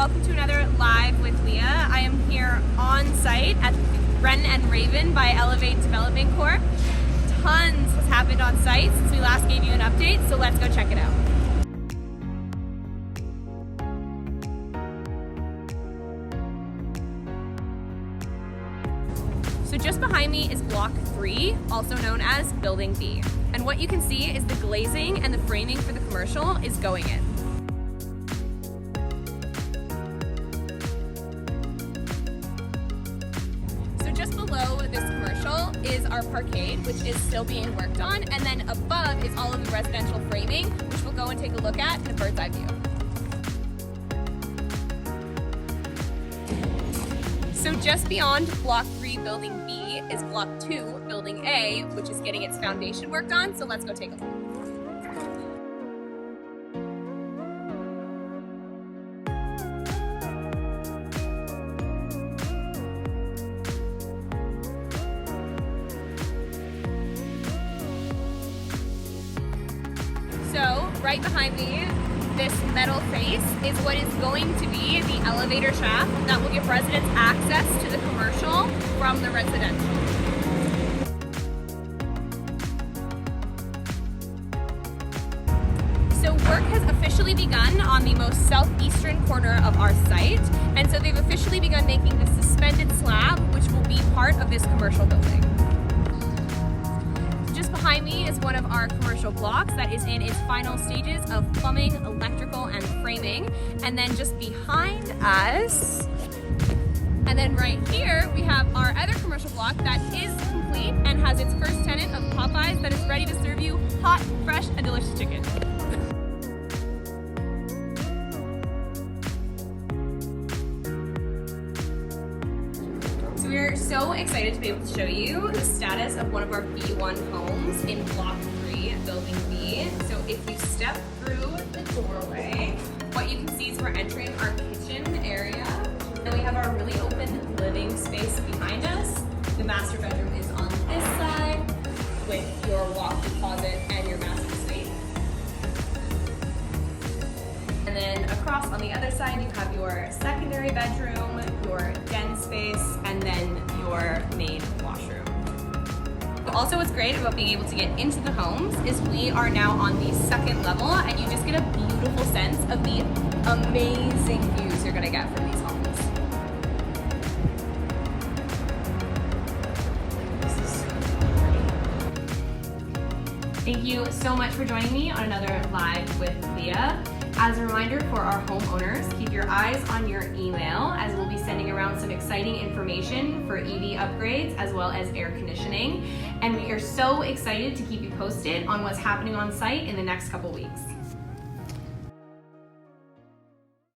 welcome to another Live with Leah. I am here on site at Wren and Raven by Elevate Development Corp. Tons has happened on site since we last gave you an update, so let's go check it out. So just behind me is Block 3, also known as Building B. And what you can see is the glazing and the framing for the commercial is going in. So just below this commercial is our parkade, which is still being worked on. And then above is all of the residential framing, which we'll go and take a look at in a bird's eye view. So just beyond Block 3, Building B, is Block 2, Building A, which is getting its foundation worked on. So let's go take a look. So right behind me, this metal face is what is going to be the elevator shaft that will give residents access to the commercial from the residential. So work has officially begun on the most southeastern corner of our site, and so they've officially begun making the suspended slab, which will be part of this commercial building. Behind me is one of our commercial blocks that is in its final stages of plumbing, electrical, and framing. And then just behind us, and then right here, we have our other commercial block that is complete and has its first tenant of Popeyes that is ready to serve you hot, fresh, and delicious chicken. We're so excited to be able to show you the status of one of our B1 homes in Block 3, Building B. So if you step through the doorway, what you can see is we're entering our kitchen area. And we have our really open living space behind us. The master bedroom is on this side with your walk-in closet and your master suite. And then across on the other side, you have your secondary bedroom, your den space, and then your main washroom. Also, what's great about being able to get into the homes is we are now on the second level, and you just get a beautiful sense of the amazing views you're gonna get from these homes. This is so pretty. Thank you so much for joining me on another Live with Leah. As a reminder for our homeowners, keep your eyes on your email as we'll be sending around some exciting information for EV upgrades as well as air conditioning. And we are so excited to keep you posted on what's happening on site in the next couple weeks.